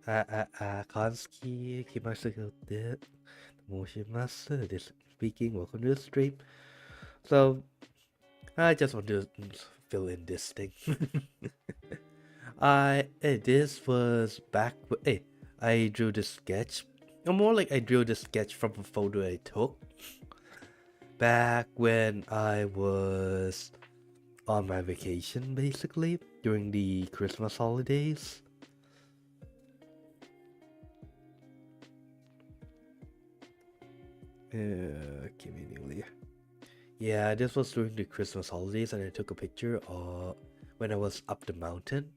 Konski, Kimagure, Moshimasu, this speaking, welcome to the stream. So, I just want to fill in this thing. This was back, I drew the sketch, or more like I drew the sketch from a photo I took back when I was on my vacation, basically, during the Christmas holidays. Yeah, this was during the Christmas holidays, and I took a picture when I was up the mountain,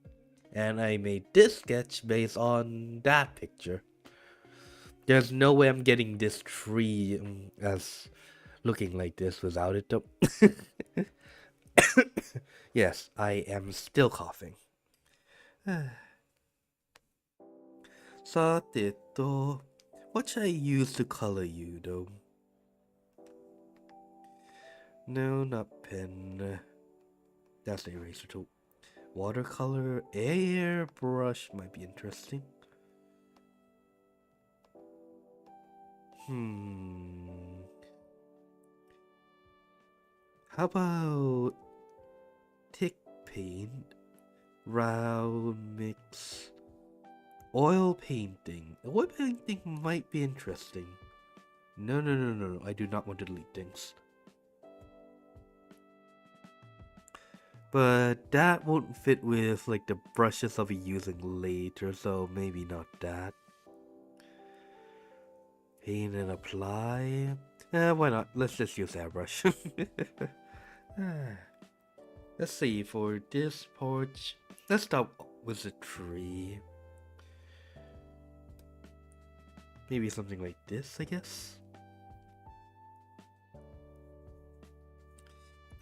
and I made this sketch based on that picture. There's no way I'm getting this tree as looking like this without it though. Yes, I am still coughing. さてと what should I use to color you though? No, not pen. That's the eraser tool. Watercolor, airbrush might be interesting. How about thick paint, round mix, oil painting? Oil painting might be interesting. No, I do not want to delete things. But that won't fit with like the brushes I'll be using later, so maybe not that. Paint and apply. Why not? Let's just use airbrush. Let's see, for this porch, let's start with the tree. Maybe something like this, I guess.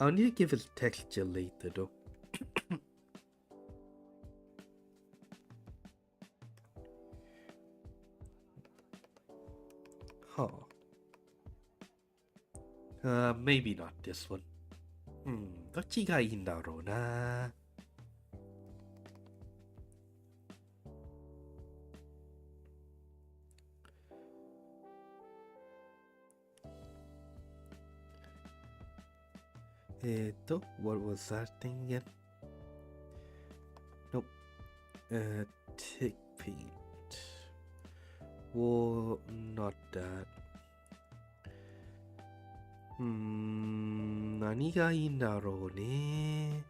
I'll need to give it texture later though. Maybe not this one. どっちがいいんだろうな。what was that thing again? Nope. Tick paint. Well, not that. 何がいいんだろうね。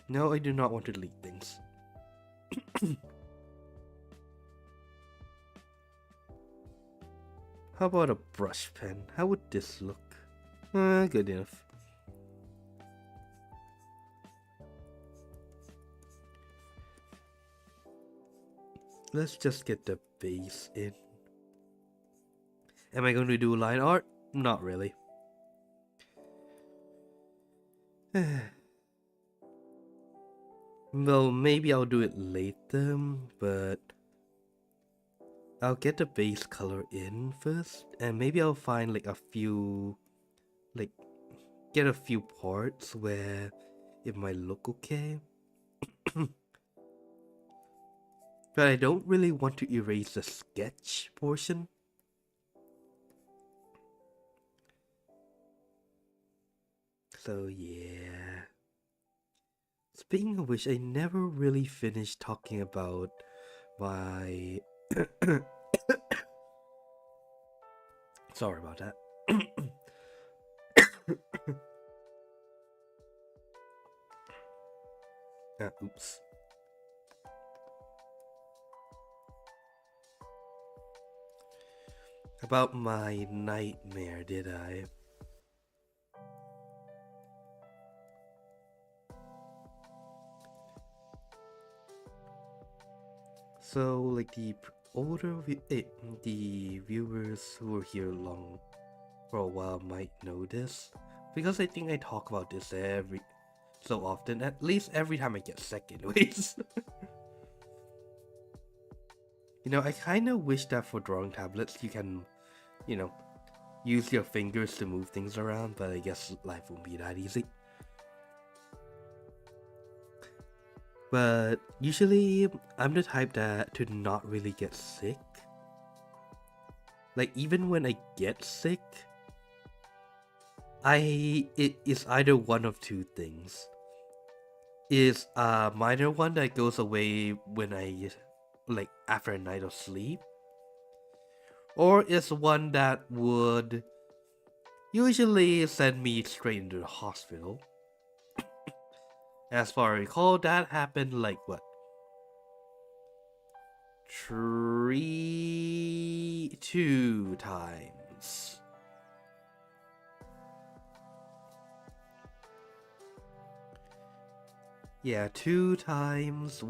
No, I do not want to delete things. How about a brush pen? How would this look? Good enough. Let's just get the base in. Am I going to do line art? Not really. Well, maybe I'll do it later, but I'll get the base color in first, and maybe I'll find like a few, get a few parts where it might look okay. But I don't really want to erase the sketch portion. So yeah. Speaking of which, I never really finished talking about my... Sorry about that. Oops. About my nightmare, did I? So, like the older the viewers who are here long for a while might know this, because I think I talk about this so often, at least every time I get sick anyways. You know, I kind of wish that for drawing tablets you can, you know, use your fingers to move things around, but I guess life won't be that easy. But usually I'm the type that to not really get sick. Like even when I get sick, it is either one of two things. Is a minor one that goes away when I like after a night of sleep, or is one that would usually send me straight into the hospital. As far as I recall, that happened like what? 2 times. Yeah, 2 times.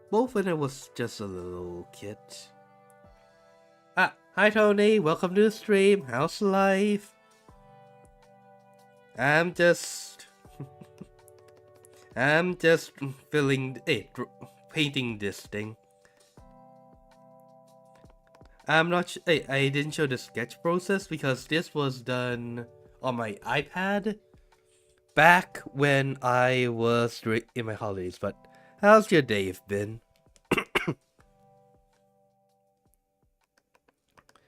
Both when I was just a little kid. Hi Tony, welcome to the stream. How's life? I'm just painting this thing. I'm not I didn't show the sketch process because this was done on my iPad back when I was in my holidays. But how's your day been?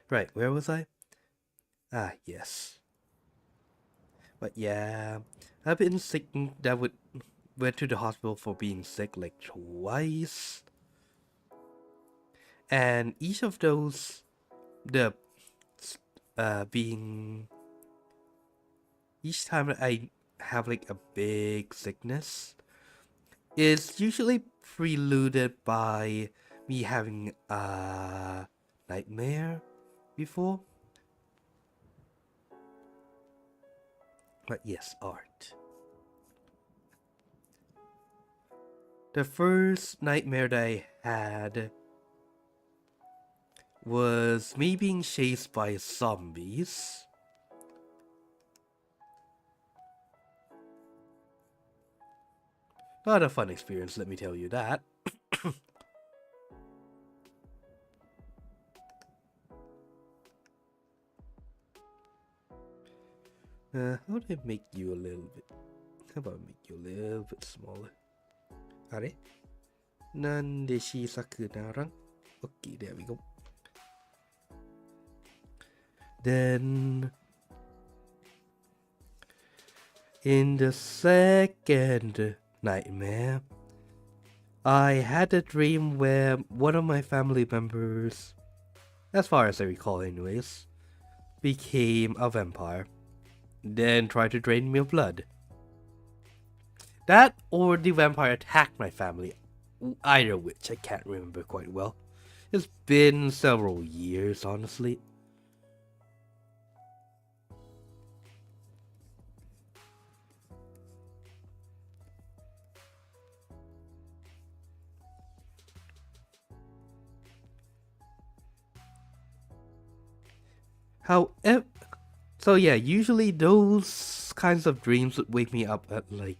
Right, where was I? Yes. But yeah, I've been sick. Went to the hospital for being sick like twice. And each of those, each time I have like a big sickness, is usually preluded by me having a nightmare before. But yes, art. The first nightmare that I had was me being chased by zombies. Not a fun experience, let me tell you that. How do I make you a little bit? How about make you a little bit smaller? Are? Nande shisaku narang? Okay, there we go. Then in the second nightmare, I had a dream where one of my family members, as far as I recall anyways, became a vampire, then tried to drain me of blood. That or the vampire attacked my family, either which I can't remember quite well. It's been several years, honestly. However, so yeah, usually those kinds of dreams would wake me up at like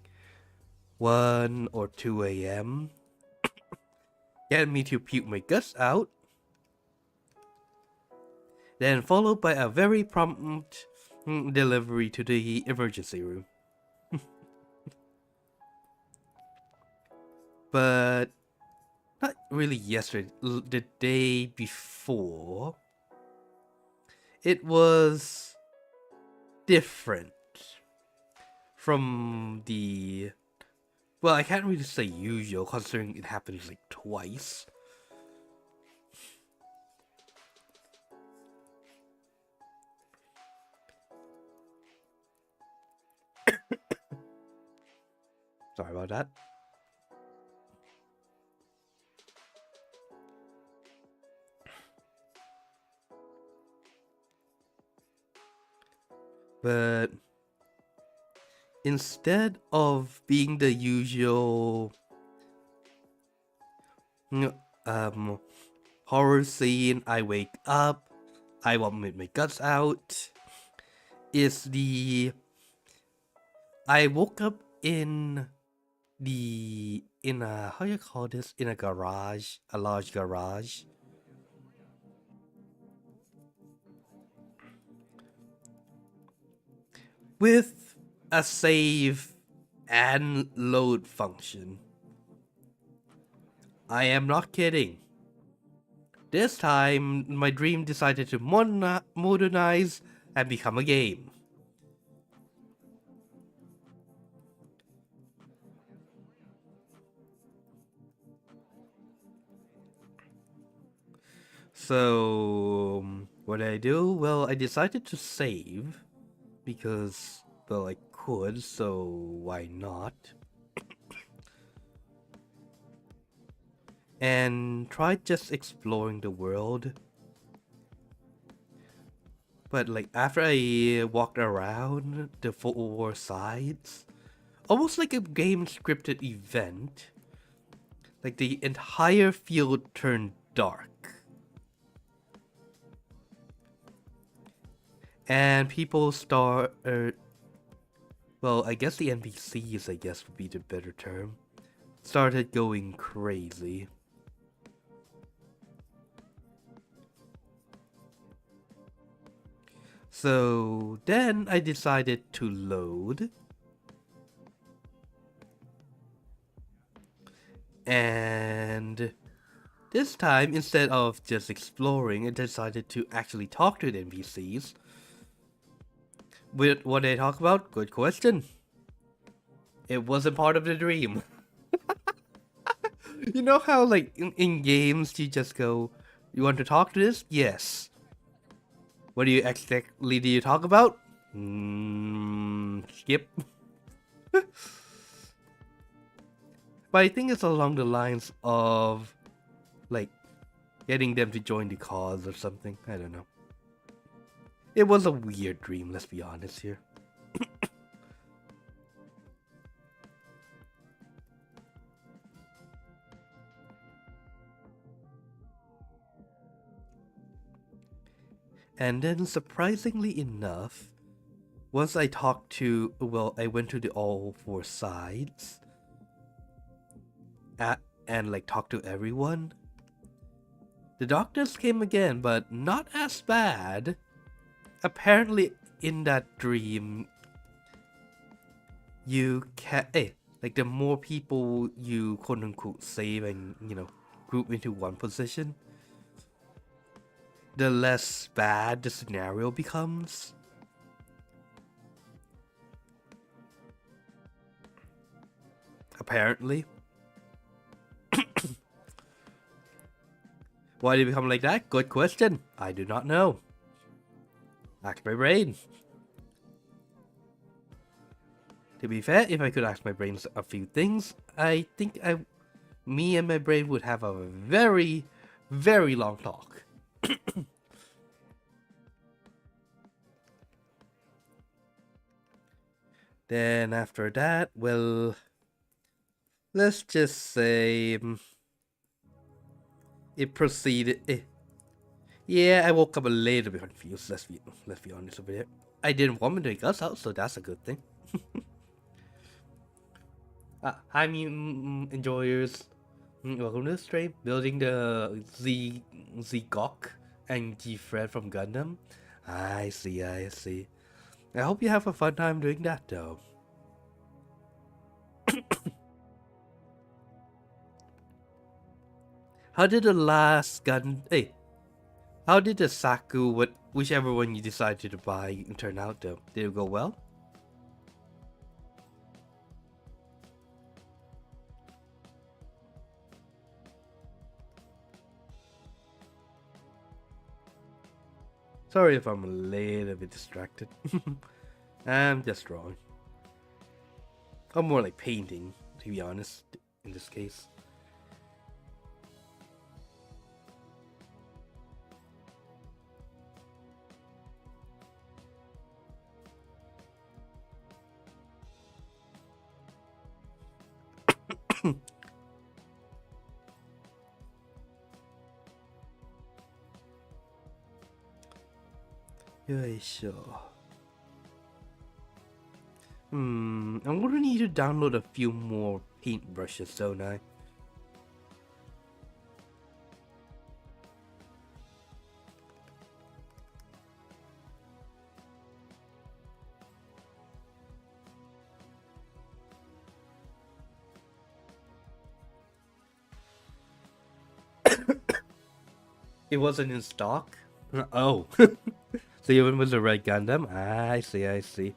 1 or 2 a.m. Get me to puke my guts out. Then followed by a very prompt delivery to the emergency room. But not really yesterday, the day before. It was different from the... Well, I can't really say usual considering it happens like twice. Sorry about that. But instead of being the usual horror scene, I wake up, I vomit my guts out, I woke up in a, how you call this, in a garage, a large garage. With a save and load function. I am not kidding. This time, my dream decided to modernize and become a game. So, what did I do? Well, I decided to save because, well, I could, so why not? And tried just exploring the world. But like after I walked around the 4 sides, almost like a game scripted event, like the entire field turned dark. And people well, I guess the NPCs, I guess would be the better term, started going crazy. So then I decided to load. And this time, instead of just exploring, I decided to actually talk to the NPCs. With what they talk about? Good question. It wasn't part of the dream. You know how, like, in games, you just go, you want to talk to this? Yes. What do you exactly do you talk about? Skip. But I think it's along the lines of, like, getting them to join the cause or something. I don't know. It was a weird dream, let's be honest here. And then, surprisingly enough, once I talked to, well, I went to the all 4 sides and like talked to everyone. The doctors came again, but not as bad. Apparently, in that dream, you can, like the more people you quote unquote save and, you know, group into one position, the less bad the scenario becomes. Apparently. Why did it become like that? Good question. I do not know. Ask my brain. To be fair, if I could ask my brain a few things, I think me and my brain would have a very, very long talk. Then after that, well, let's just say it proceeded. Yeah, I woke up a little bit confused. Let's be honest over here. I didn't want me to take us out, so that's a good thing. Hi, enjoyers. Welcome to the stream. Building the Gok and G-Fred from Gundam. I see. I hope you have a fun time doing that, though. How did the last gun? How did the Saku, whichever one you decided to buy, turn out, though? Did it go well? Sorry if I'm a little bit distracted. I'm just drawing. I'm more like painting, to be honest, in this case. I'm gonna need to download a few more paintbrushes, don't I? It wasn't in stock? Oh. So even with the red Gundam? I see, I see.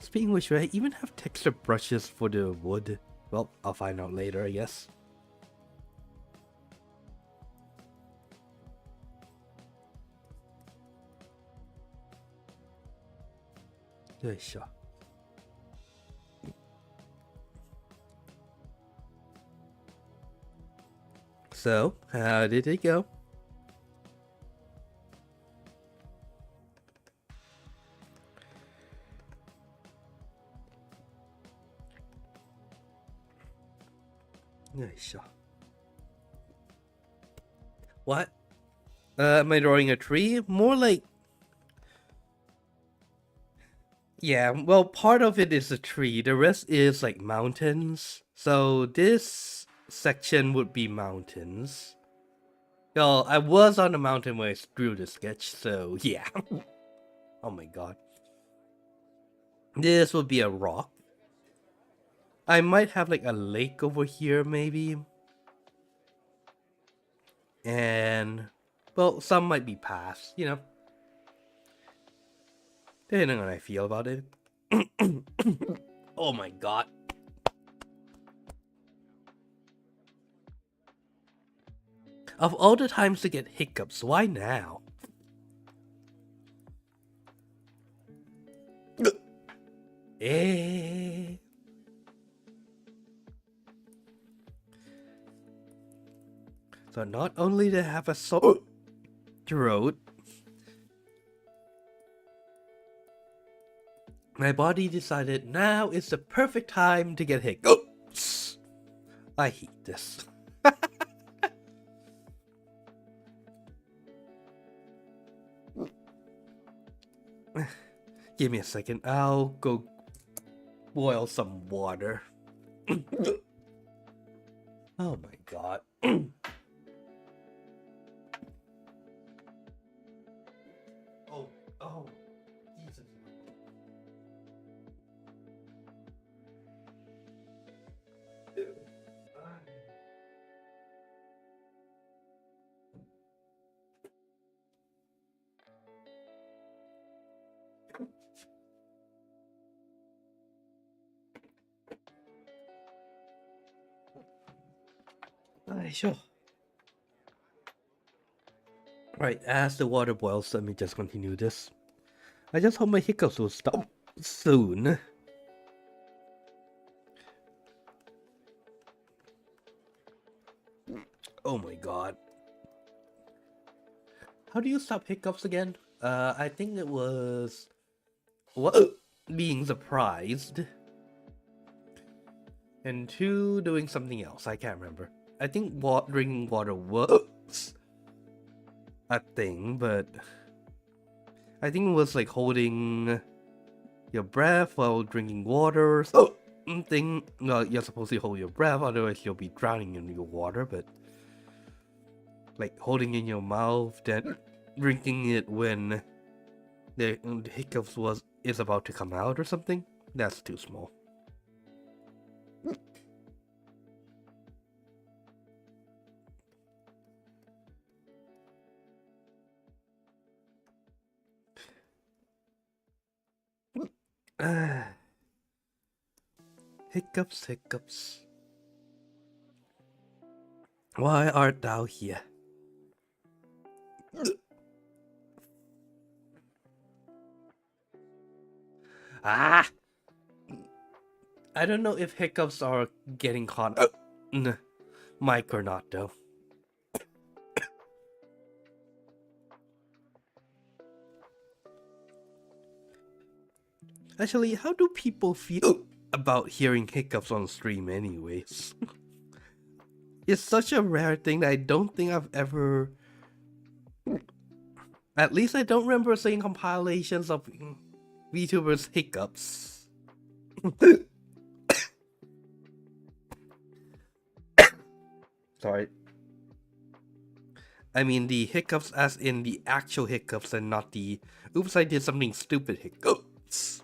Speaking of which, do I even have texture brushes for the wood? Well, I'll find out later, I guess. So, how did it go? What? Am I drawing a tree? More like... Yeah, well, part of it is a tree. The rest is like mountains. So this section would be mountains. Well, I was on the mountain when I drew the sketch, so yeah. Oh my god. This would be a rock. I might have like a lake over here, maybe. And, well, some might be paths, you know. Depending on how I feel about it. Oh my god. Of all the times to get hiccups, why now? Eh. So not only to have a sore throat, my body decided now is the perfect time to get hiccups. I hate this. Give me a second, I'll go boil some water. Oh my god. Oh, Jesus. Sure. Right, as the water boils, let me just continue this. I just hope my hiccups will stop soon. Oh my god. How do you stop hiccups again? I think it was... What? Being surprised. And 2, doing something else. I can't remember. I think drinking water was a thing, but... I think it was like holding your breath while drinking water. Thing. Well, you're supposed to hold your breath, otherwise you'll be drowning in your water, but... Like holding in your mouth, then drinking it when the hiccups is about to come out or something. That's too small. Hiccups, hiccups. Why art thou here? Ah! I don't know if hiccups are getting caught mic or not though. Actually, how do people feel about hearing hiccups on stream anyways? It's such a rare thing that I don't think I've ever... At least I don't remember seeing compilations of VTubers' hiccups. Sorry. I mean the hiccups as in the actual hiccups and not the oops I did something stupid hiccups.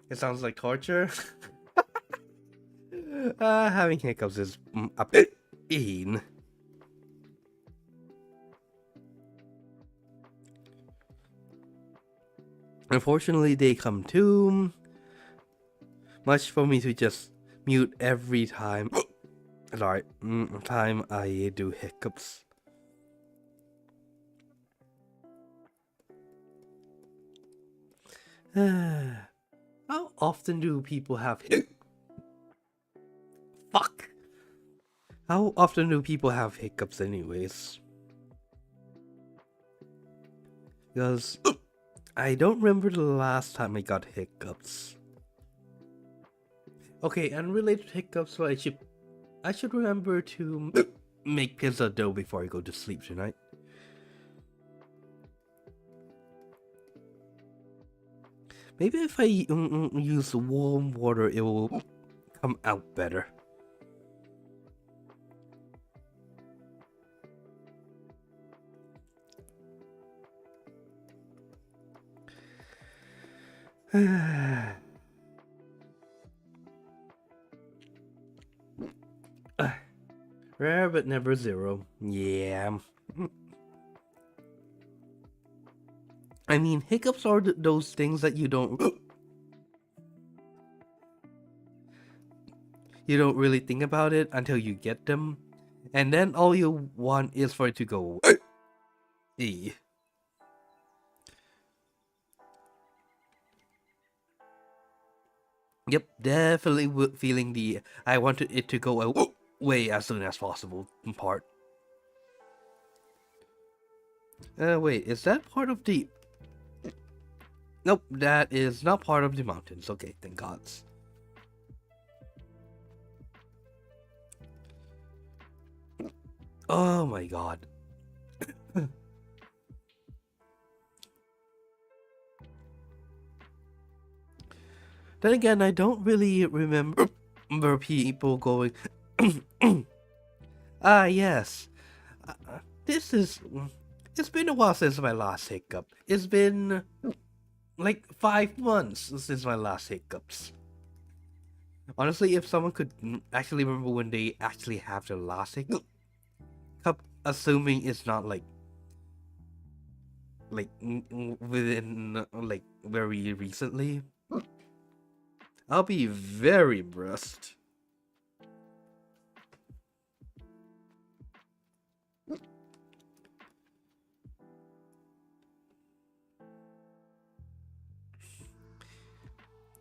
It sounds like torture. Having hiccups is a pain. Unfortunately, they come too much for me to just mute every time. Sorry, time I do hiccups. How often do people have Fuck! How often do people have hiccups anyways? Because I don't remember the last time I got hiccups. Okay, unrelated hiccups, so I should remember to make pizza dough before I go to sleep tonight. Maybe if I use warm water, it will come out better. Rare but never zero. Yeah. I mean, hiccups are those things that you don't really think about it until you get them, and then all you want is for it to go away. Yep, definitely feeling the I wanted it to go away as soon as possible part. Wait, is that part of the... Nope, that is not part of the mountains. Okay, thank gods. Oh my god. Then again, I don't really remember people going, ah yes, it's been a while since my last hiccup. It's been like 5 months since my last hiccups. Honestly, if someone could actually remember when they actually have their last hiccup, assuming it's not like within like very recently, I'll be very impressed.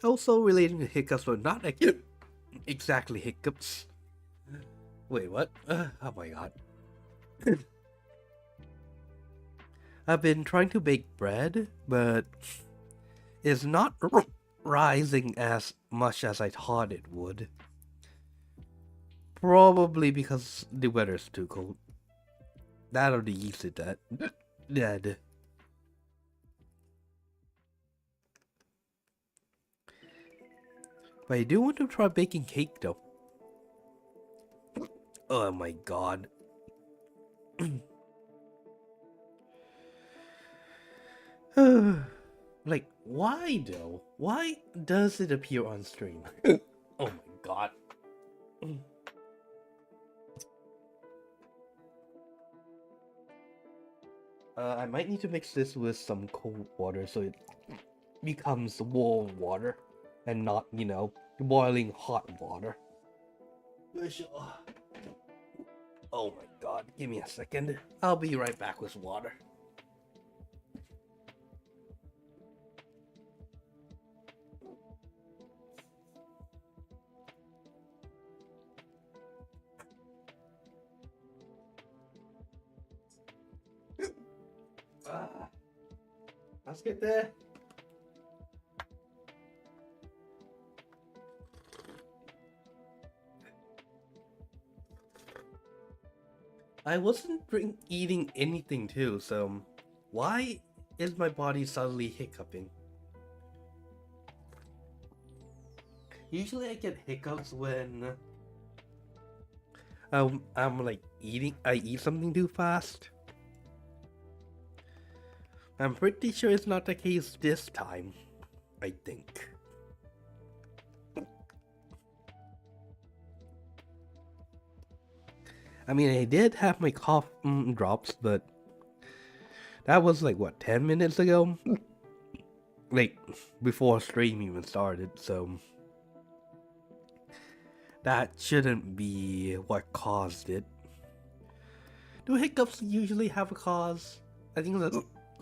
Also relating to hiccups, but not exactly hiccups. Wait, what? Oh my god. I've been trying to bake bread, but it's not rising as much as I thought it would. Probably because the weather's too cold. That or the yeast is dead. But I do want to try baking cake though. Oh my god. Like, why though? Why does it appear on stream? Oh my god. I might need to mix this with some cold water so it becomes warm water and not, you know, boiling hot water. Oh my god, give me a second. I'll be right back with water. Let's get there. I wasn't eating anything too, so why is my body suddenly hiccuping? Usually I get hiccups when I'm like I eat something too fast. I'm pretty sure it's not the case this time, I think. I mean, I did have my cough drops, but that was like what, 10 minutes ago? Like before stream even started, so that shouldn't be what caused it. Do hiccups usually have a cause? I think that's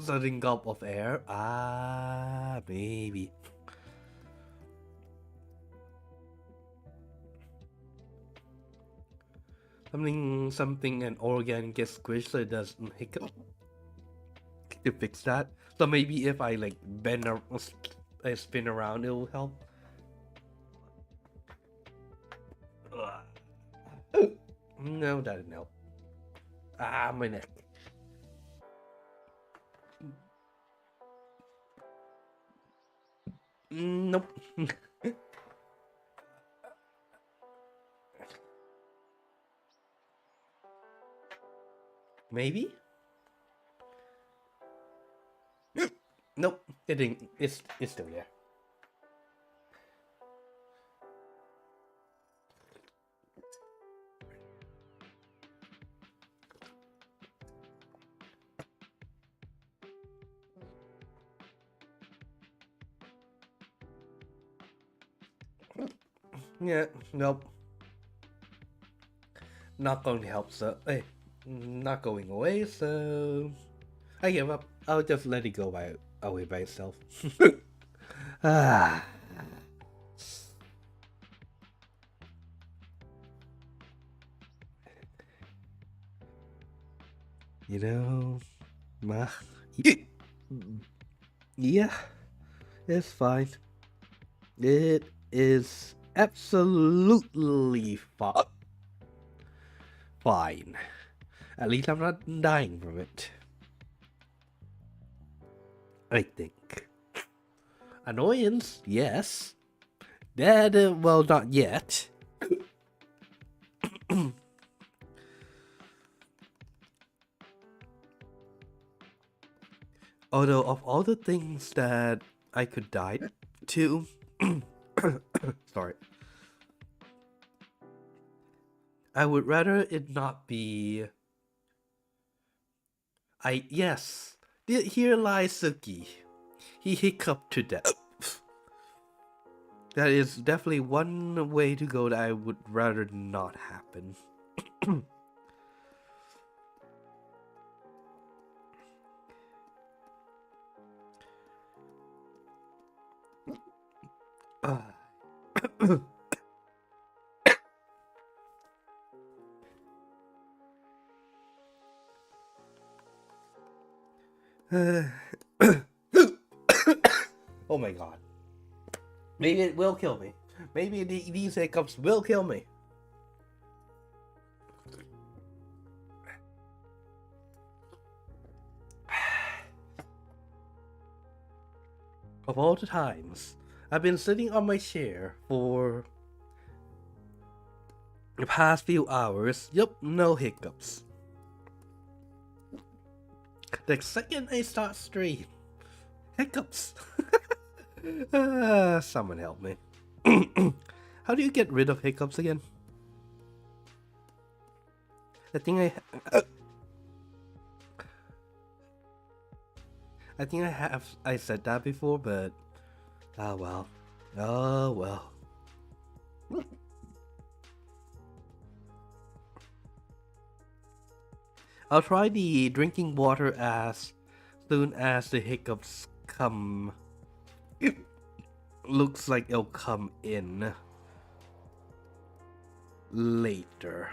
letting gulp of air. Ah, maybe. Something an organ gets squished so it doesn't hiccup. To fix that. So maybe if I like bend or I spin around, it will help. No, that didn't help. Ah, my neck. Nope. Maybe? Nope, it didn't. It's still there. Yeah, nope. Not going to help, so hey, not going away, so I give up. I'll just let it go away by itself. Ah. You know, yeah, it's fine. It is absolutely fine. At least I'm not dying from it. I think. Annoyance, yes. Dead, well, not yet. Although, of all the things that I could die to, sorry, I would rather it not be. Yes, here lies Suki. He hiccuped to death. That is definitely one way to go that I would rather not happen. Oh my god. Maybe it will kill me. Maybe these hiccups will kill me. Of all the times, I've been sitting on my chair for the past few hours. Yup, no hiccups. The second I start stream, hiccups. Someone help me. How do you get rid of hiccups again? I think I said that before, but oh well. Oh well. I'll try the drinking water as soon as the hiccups come. It looks like it'll come in later.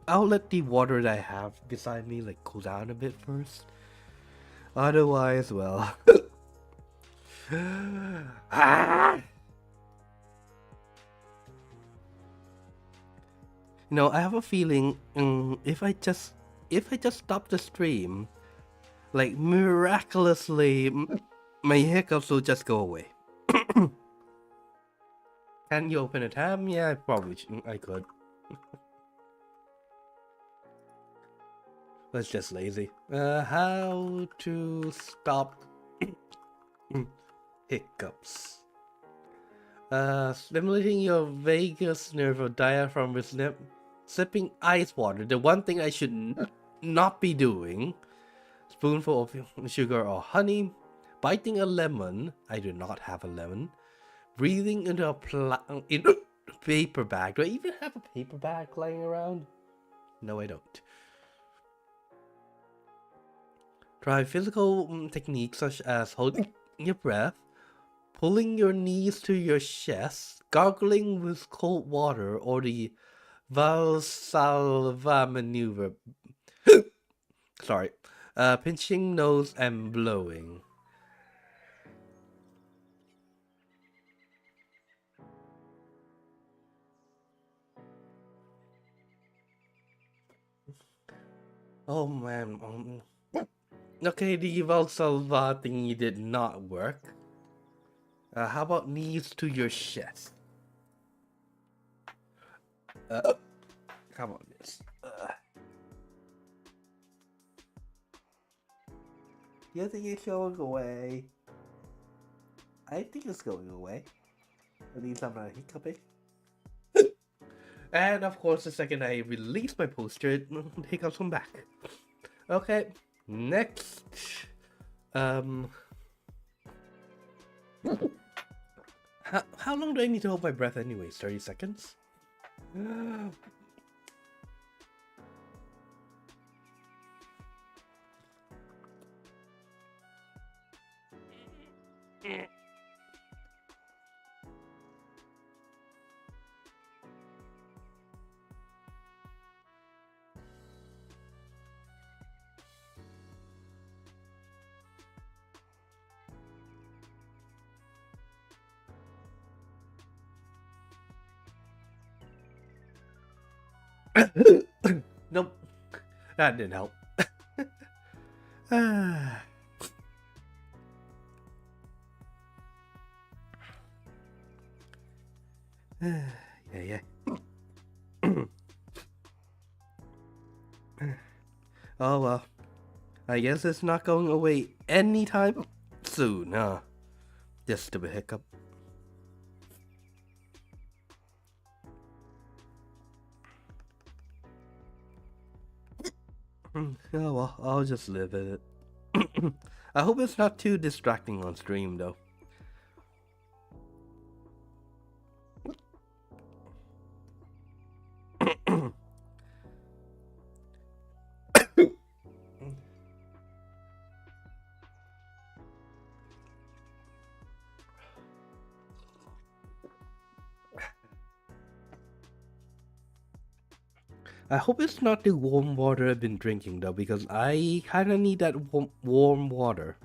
I'll let the water that I have beside me like cool down a bit first. Otherwise, well. You know, I have a feeling if I just stop the stream, like miraculously, my hiccups will just go away. Can you open a tab? Yeah, I could. That's just lazy. How to stop hiccups. Stimulating your vagus nerve or diaphragm with sipping ice water. The one thing I should not be doing. Spoonful of sugar or honey. Biting a lemon. I do not have a lemon. Breathing into a paper bag. Do I even have a paper bag lying around? No, I don't. Try physical techniques such as holding your breath, pulling your knees to your chest, gargling with cold water, or the Valsalva maneuver. Sorry. Pinching nose and blowing. Oh man. Okay, the Valsalva thingy did not work. How about knees to your chest? How about this? Do you think it's going away? I think it's going away. At least I'm not hiccuping. And of course, the second I release my poster, hiccups come back. Okay, next. How long do I need to hold my breath anyways? 30 seconds? Nope, that didn't help. Yeah. Oh well, I guess it's not going away anytime soon, huh? This stupid hiccup. Oh well, I'll just live with it. I hope it's not too distracting on stream though. I hope it's not the warm water I've been drinking though, because I kinda need that warm water.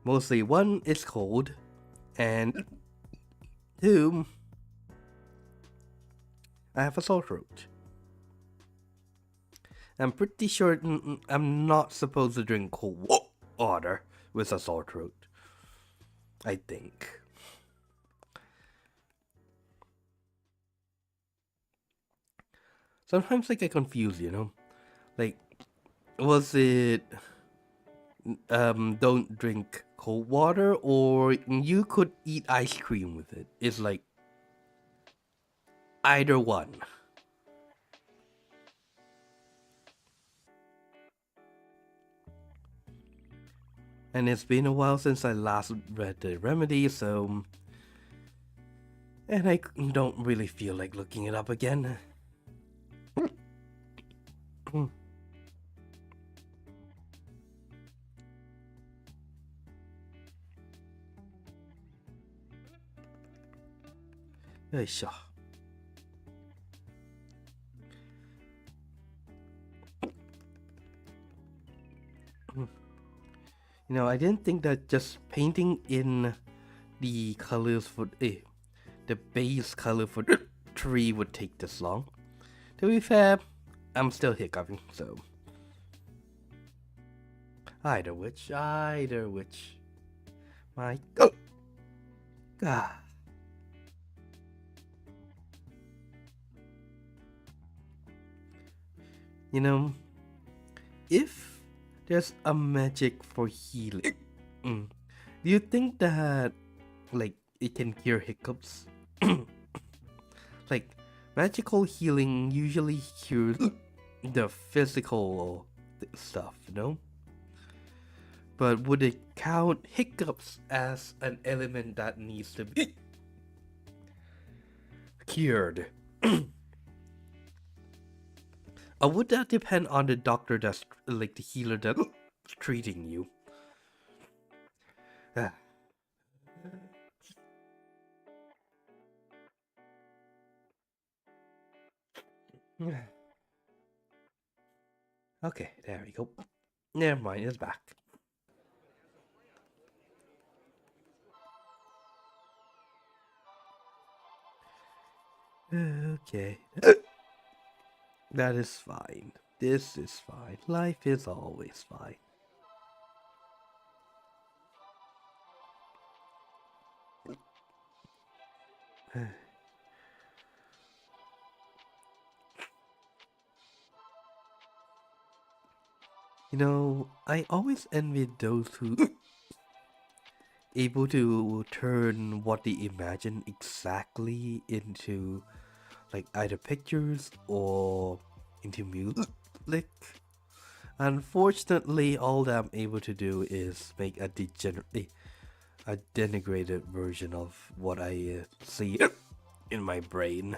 Mostly one, it's cold, and two, I have a sore throat. I'm pretty sure I'm not supposed to drink cold water with a sore throat. I think. Sometimes I get confused, you know? Like, was it don't drink cold water, or you could eat ice cream with it? It's like either one. And it's been a while since I last read the remedy, so... And I don't really feel like looking it up again. Sure. You know, I didn't think that just painting in the colors for the base color for the tree would take this long. To be fair, I'm still hiccuping, so either which. My God. You know, if there's a magic for healing, do you think that like it can cure hiccups? Like magical healing usually cures the physical stuff, you know? But would it count hiccups as an element that needs to be cured? Or would that depend on the doctor that's like the healer that's treating you? Okay, there we go. Never mind, it's back. Okay. That is fine. This is fine. Life is always fine. You know, I always envy those who able to turn what they imagine exactly into like either pictures or into music. Unfortunately, all that I'm able to do is make a denigrated version of what I see in my brain.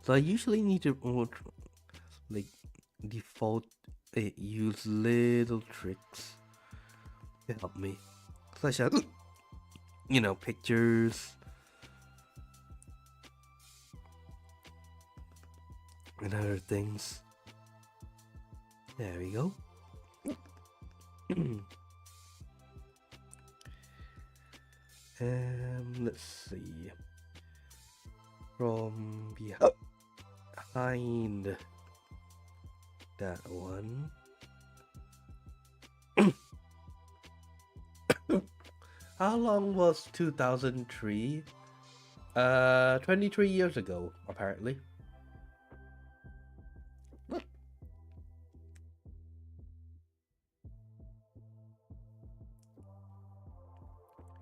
So I usually need to like default use little tricks to help me, such as you know, pictures and other things. There we go. Let's see. From behind that one. How long was 2003? 23 years ago, apparently.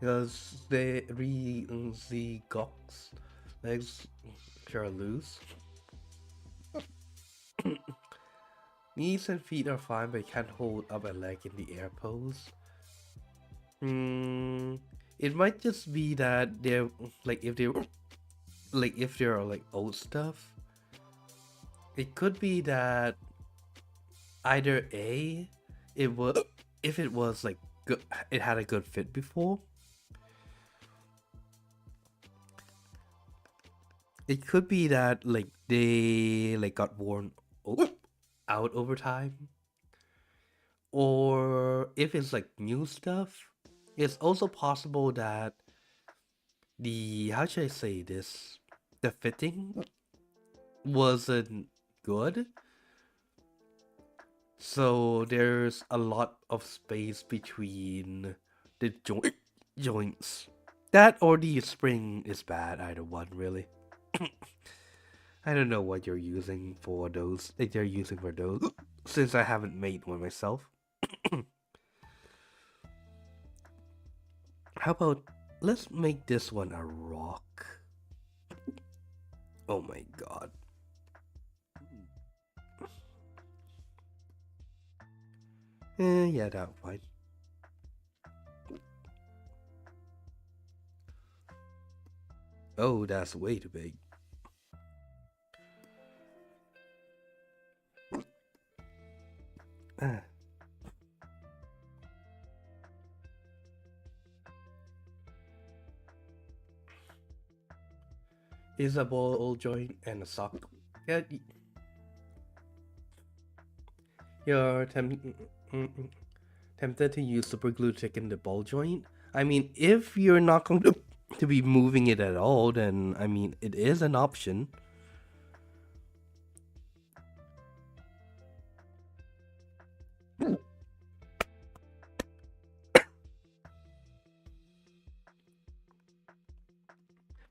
Because the Gox legs sure loose. Knees and feet are fine, but you can't hold up a leg in the air pose. It might just be that they're like if they're like old stuff. It could be that either A, it was if it was like good, it had a good fit before. It could be that like they like got worn out over time. Or if it's like new stuff, it's also possible that how should I say this? The fitting wasn't good. So there's a lot of space between the joints. That or the spring is bad, either one really. I don't know what you're using for those, if they're using for those, since I haven't made one myself. How about, let's make this one a rock. Oh my god. Yeah, that's fine. Oh, that's way too big. Is a ball joint and a sock. Yeah, you're tempted to use super glue to stick in the ball joint. I mean, if you're not going to be moving it at all, then I mean, it is an option.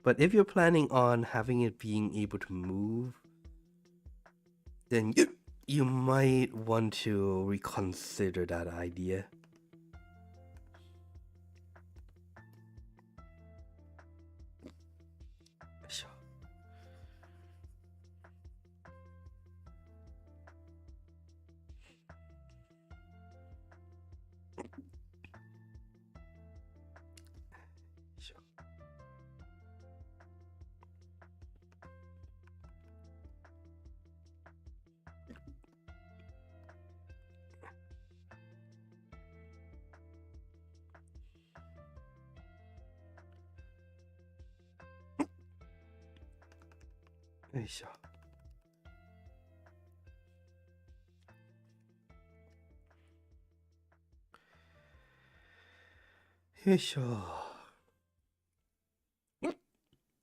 But if you're planning on having it being able to move, then you might want to reconsider that idea.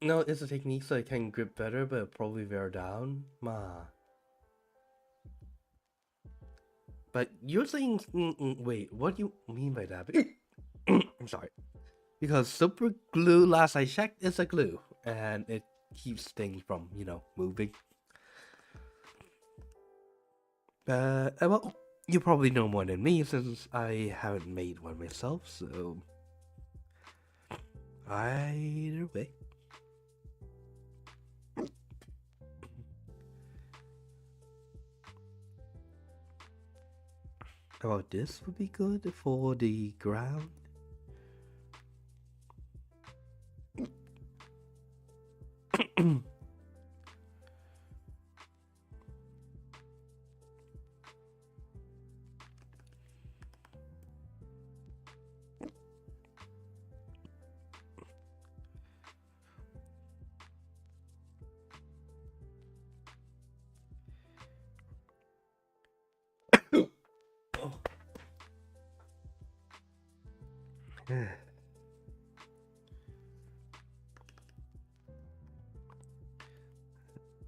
No, it's a technique so I can grip better, but probably wear down. But you're saying, wait, what do you mean by that? I'm sorry. Because super glue, last I checked, is a glue, and it keeps things from, moving. Well, you probably know more than me since I haven't made one myself, so either way. About this would be good for the ground.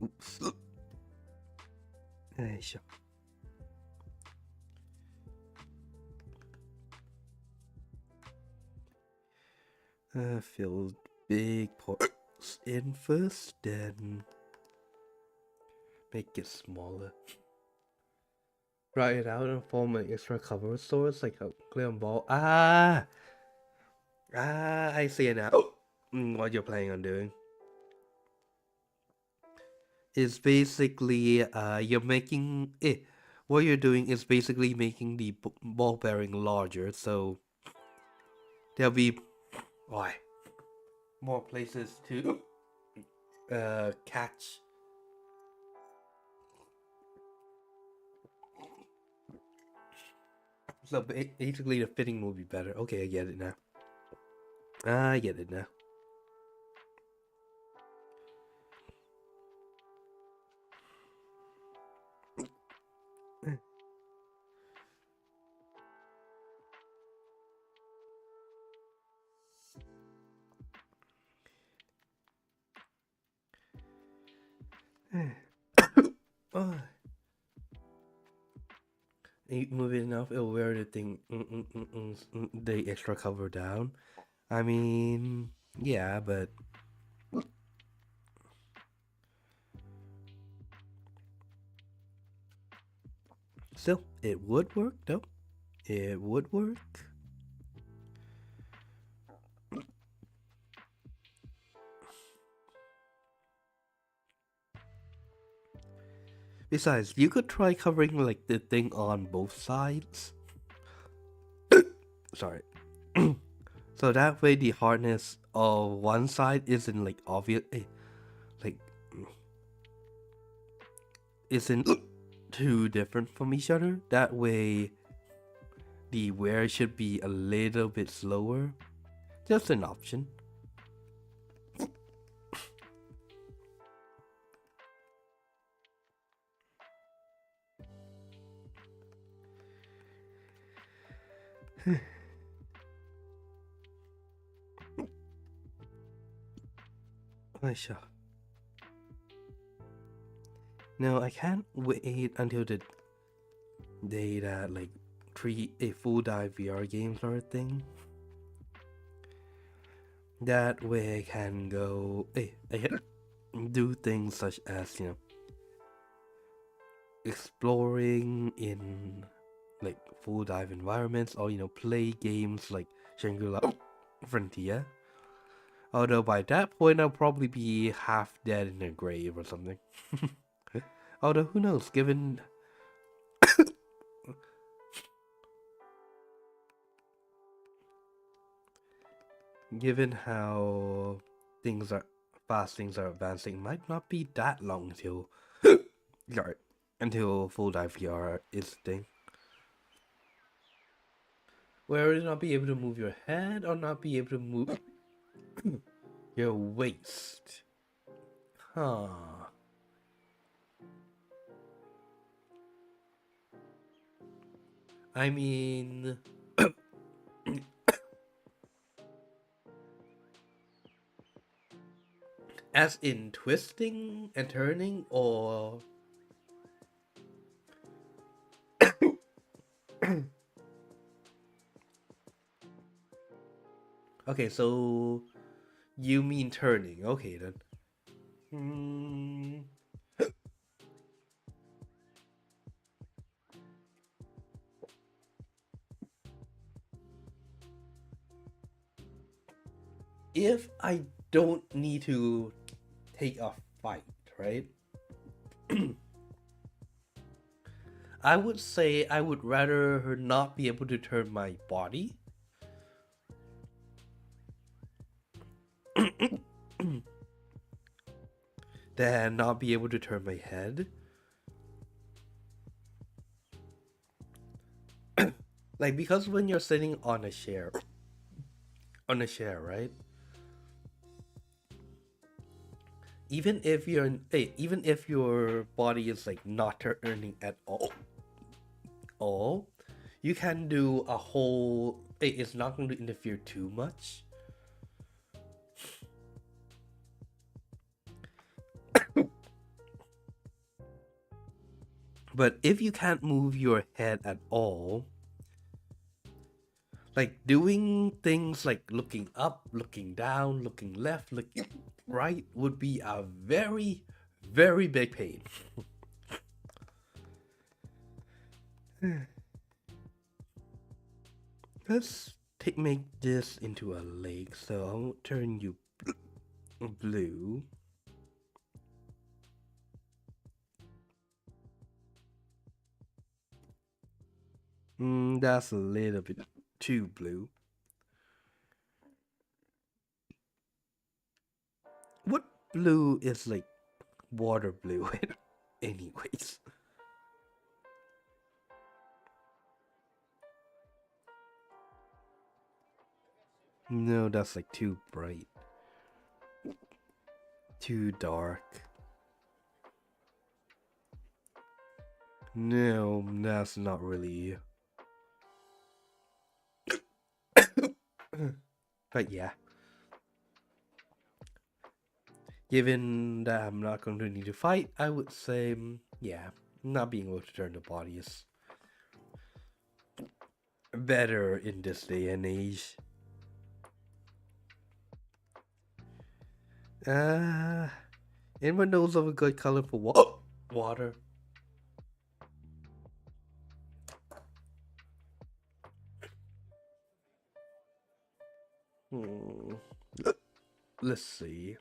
Oops. Sure. Fill big parts in first, then make it smaller. Dry it out and form an extra cover source like a clear ball. I see it now. What you're planning on doing is basically you're making it. What you're doing is basically making the ball bearing larger, so there'll be more places to catch. So basically the fitting will be better. Okay, I get it now. I get it now. You move it enough, it'll wear the thing, the extra cover down. I mean, yeah, but still, it would work, though. It would work. Besides, you could try covering like the thing on both sides. Sorry. So that way the hardness of one side isn't like obvious, like isn't too different from each other. That way the wear should be a little bit slower. Just an option. Sure. No, I can't wait until the day that like a full dive VR games are a thing. That way I can go, I can do things such as, exploring in like full dive environments, or play games like Shangri-La Frontier. Although by that point I'll probably be half dead in a grave or something. Although who knows, given how things are things are advancing, it might not be that long until sorry, until full dive VR is a thing. Where you not be able to move your head or not be able to move your waist. Huh. I mean, as in twisting and turning, or okay, so you mean turning? Okay then. If I don't need to take a fight, right? I would say I would rather not be able to turn my body than not be able to turn my head. Like, because when you're sitting on a chair, right? Even if your body is like not turning at all, you can do a whole. It's not going to interfere too much. But if you can't move your head at all, like doing things like looking up, looking down, looking left, looking right would be a very, very big pain. Let's make this into a lake, so I'll turn you blue. That's a little bit too blue. What blue is like water blue anyways? No, that's like too bright. Too dark. No, that's not really. But yeah. Given that I'm not going to need to fight, I would say, yeah, not being able to turn the body is better in this day and age. Anyone knows of a good color for water? Let's see.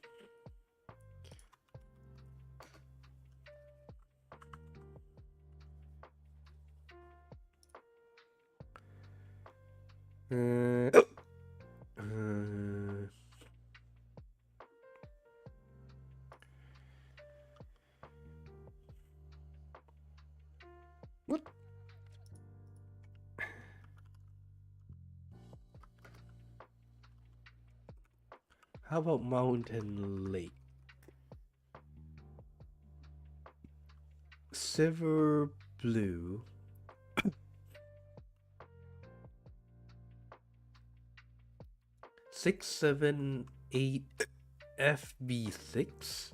What? How about mountain lake? Silver blue. 678 FB6.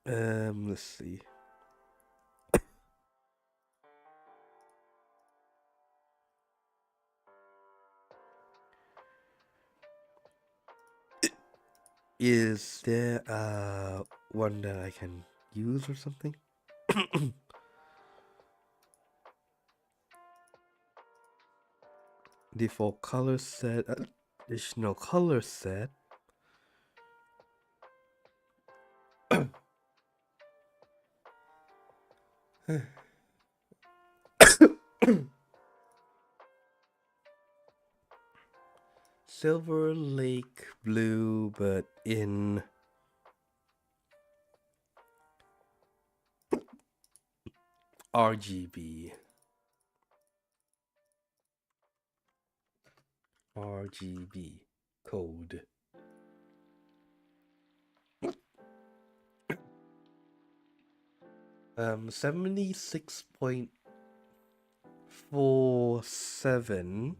Let's see. Is there one that I can use or something? Default color set, additional color set. Silver Lake blue, but in RGB. RGB code. Um, 76.47.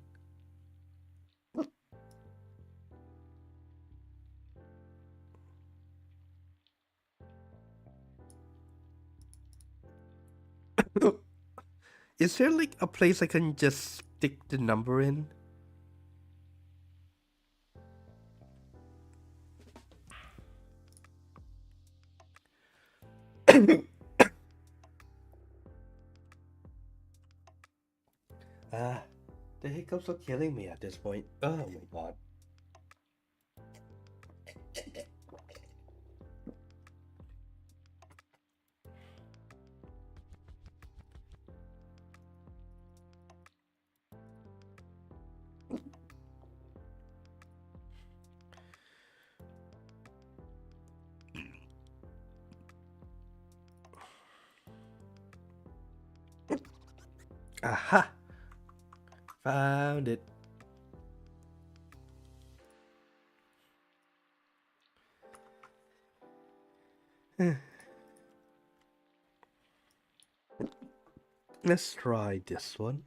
Is there like a place I can just stick the number in? The hiccups are killing me at this point. Oh my god. Aha! Found it. Let's try this one.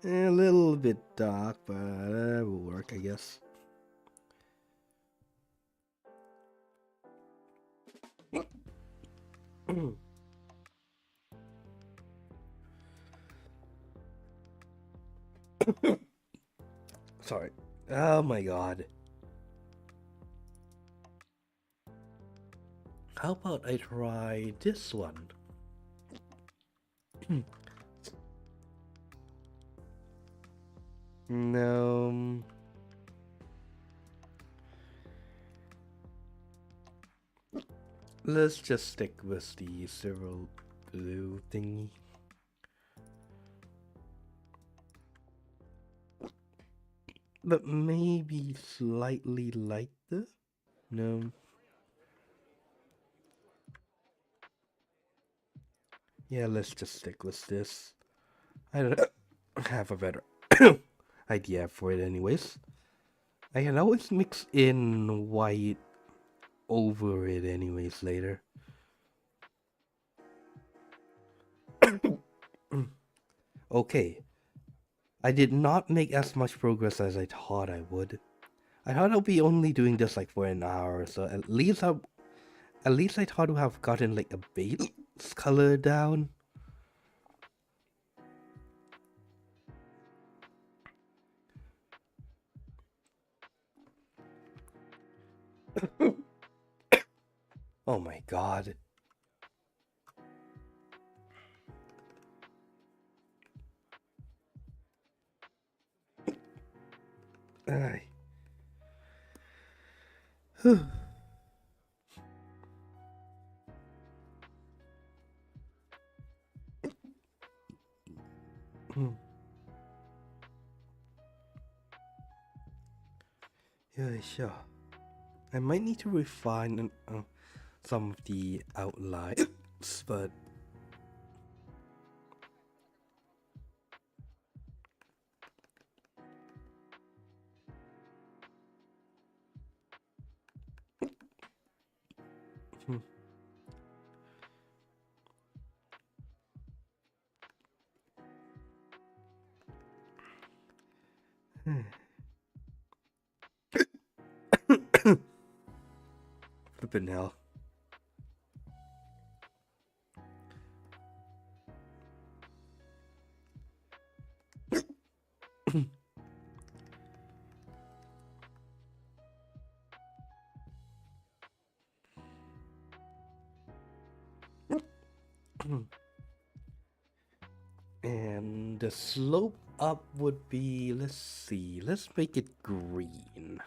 A little bit dark, but it will work, I guess. Sorry. Oh my god. How about I try this one? No. Let's just stick with the silver blue thingy. But maybe slightly lighter? No. Yeah, let's just stick with this. I don't have a better idea for it anyways. I can always mix in white over it anyways later. Okay. I did not make as much progress as I thought I would. I thought I'll be only doing this like for an hour, so at least I thought to have gotten like a base color down. Oh my god. Ay. Yeah, sure. I might need to refine some of the outlines, but flippin' hell. And the slope up would be, let's see, let's make it green.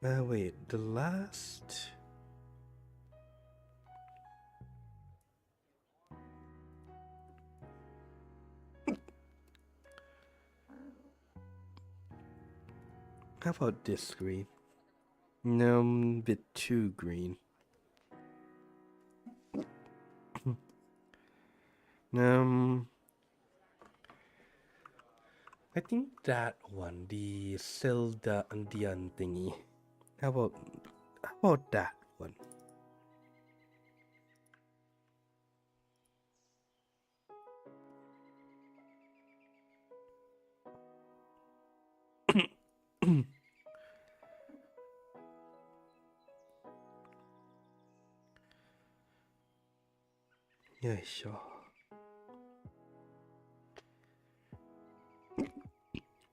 Wait, the last... How about this green? No, a bit too green. I think that one, the Zelda Andean thingy. How about that one? Yeah, sure.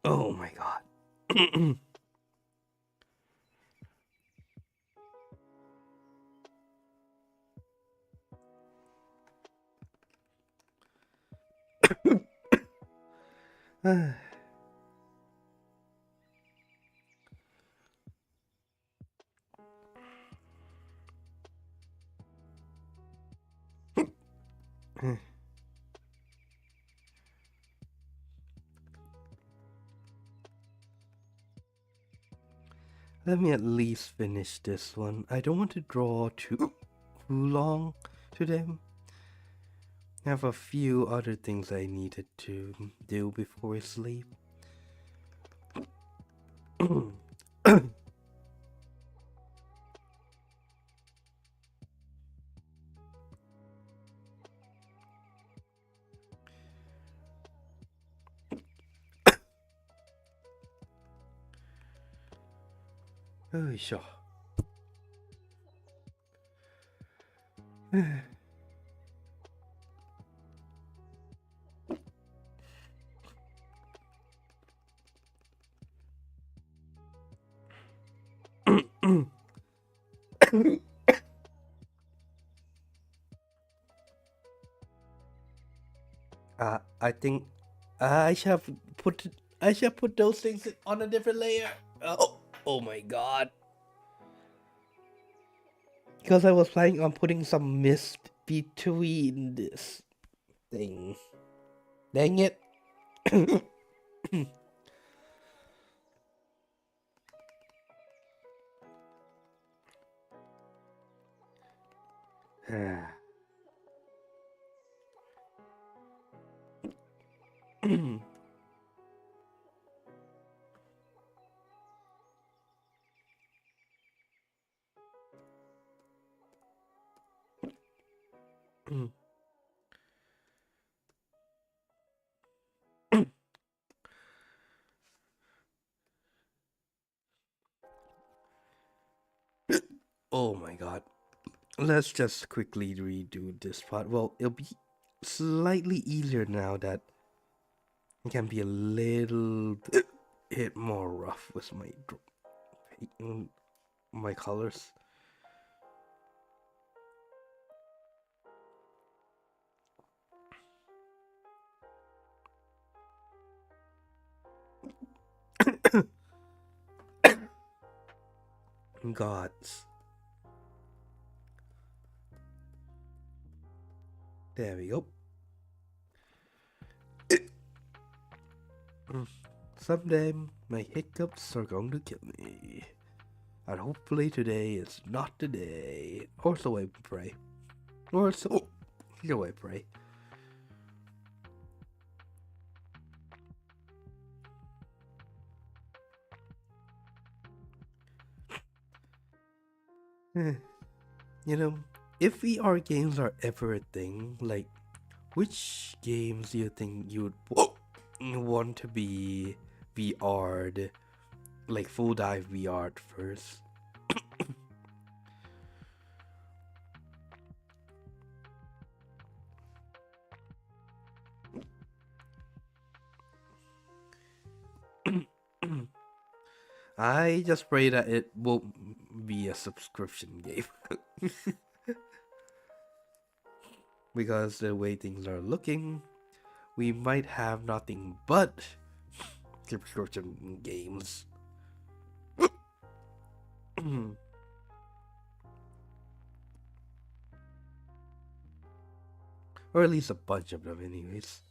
Oh my god. Let me at least finish this one. I don't want to draw too long today. I have a few other things I needed to do before I sleep. Oh, sure. I think I should put those things on a different layer. Oh my god. Because I was planning on putting some mist between this thing. Dang it. Oh my god. Let's just quickly redo this part. Well, it'll be slightly easier now that I can be a little bit more rough with my colors. Gods. There we go. Someday my hiccups are going to kill me. And hopefully today is not the day. Or so I pray. Or so I pray. You know, if VR games are ever a thing, like, which games do you think you would want to be VR'd, like full dive VR'd first? I just pray that it will be a subscription game. Because the way things are looking, we might have nothing but subscription games. Or at least a bunch of them anyways.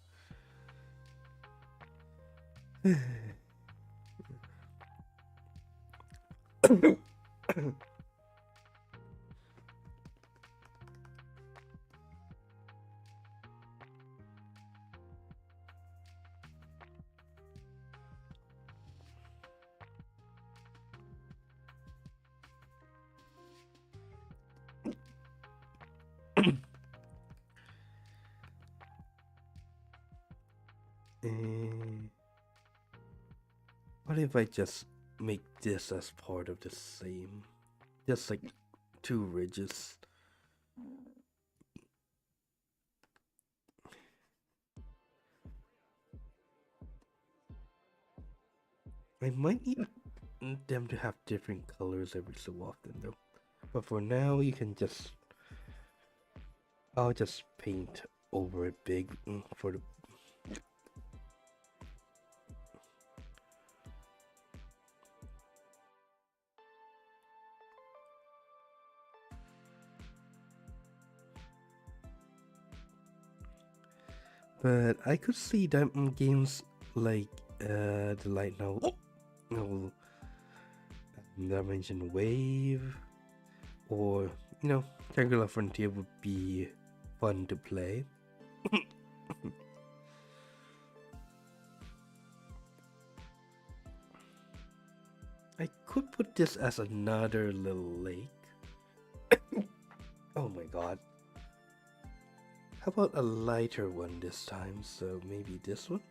What if I just make this as part of the same? Just like two ridges. I might need them to have different colors every so often though. But for now, you can just... I'll just paint over it big for the... But I could see games like the light novel, Dimension Wave, or Triangular Frontier would be fun to play. I could put this as another little lake. Oh my god. How about a lighter one this time? So maybe this one?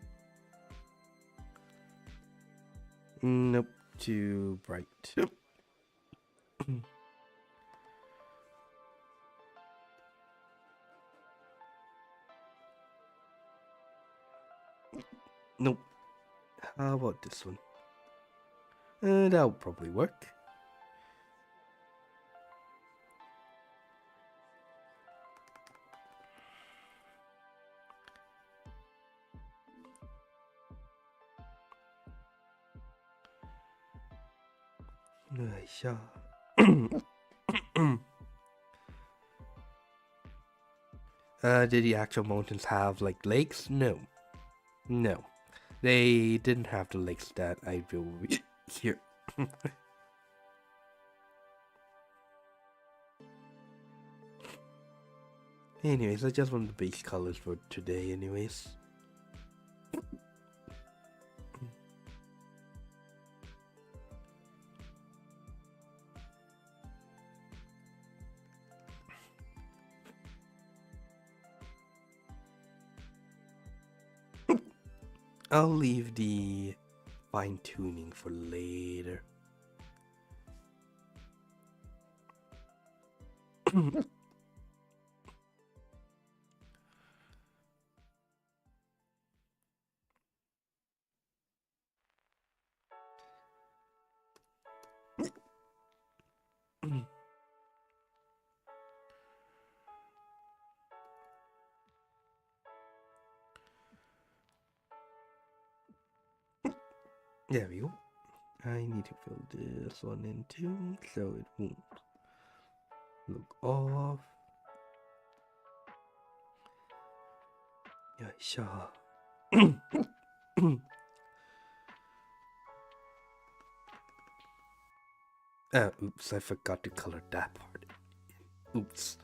Nope, too bright. Nope. How about this one? That'll probably work. Did the actual mountains have like lakes? No. No. They didn't have the lakes that I built here. Anyways, I just want the base colors for today anyways. I'll leave the fine-tuning for later. There we go. I need to fill this one in too, so it won't look off. Yeah, sure. Oops, I forgot to color that part. Oops.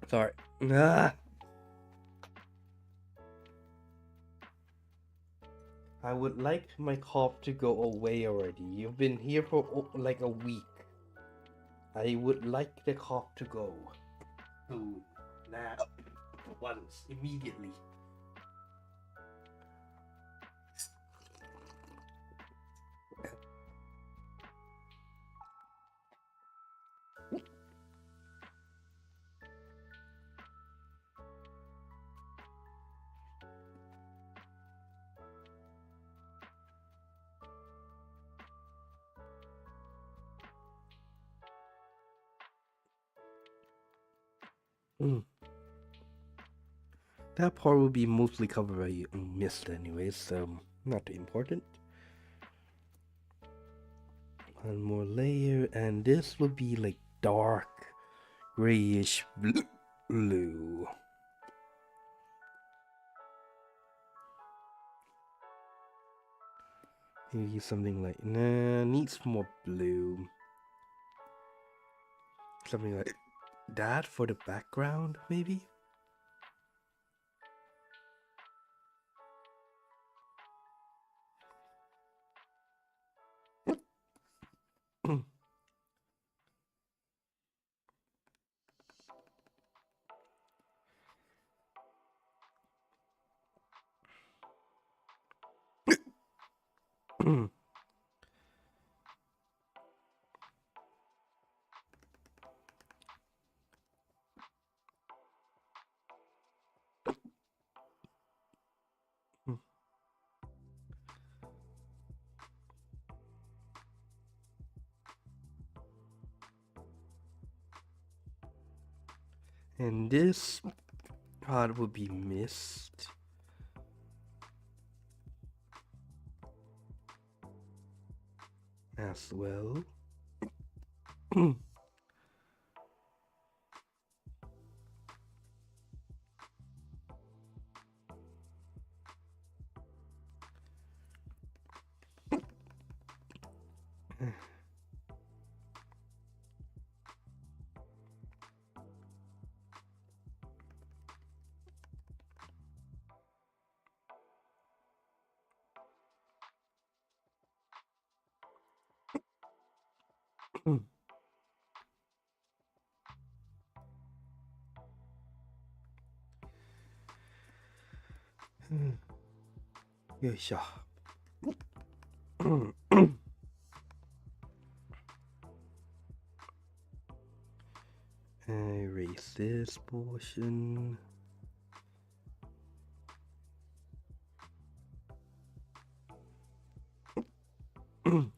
Sorry. I would like my cough to go away already. You've been here for like a week. I would like the cough to go. Soon. Now. Once. Immediately. That part will be mostly covered by mist anyways, so not too important. One more layer, and this will be like dark grayish blue. Maybe something like, nah, needs more blue. Something like that for the background, maybe? And this part will be mist. As well. Yoisha. Erase this portion.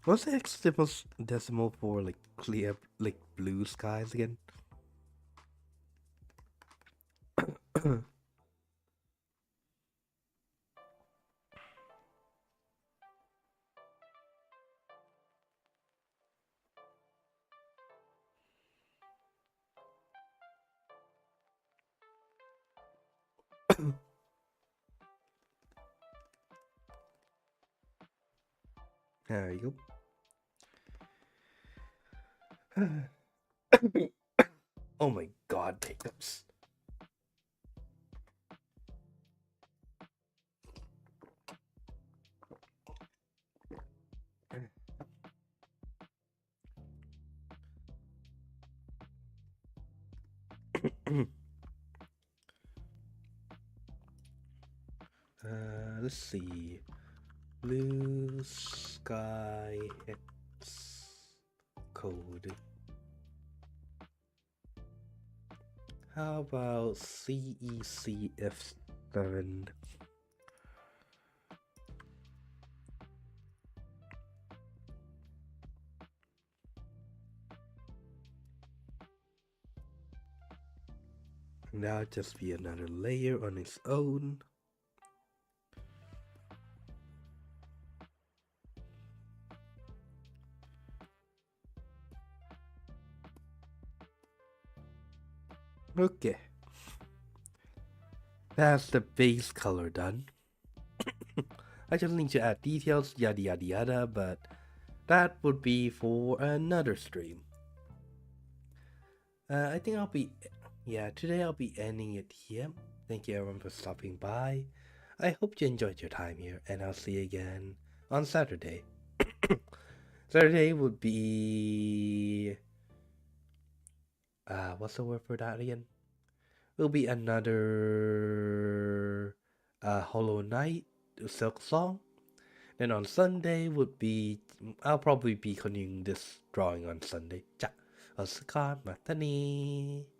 What's the decimal for like clear, like blue skies again? There you go. Oh my god, hiccups. Let's see. Blue sky X code. How about CECF7? And that'll just be another layer on its own. Okay. That's the base color done. I just need to add details, yada yada yada, but that would be for another stream. I think today I'll be ending it here. Thank you everyone for stopping by. I hope you enjoyed your time here, and I'll see you again on Saturday. Saturday would be... what's the word for that again? Will be another Hollow Knight Silk Song. Then on Sunday would be... I'll probably be continuing this drawing on Sunday. Ja, お疲れ様に。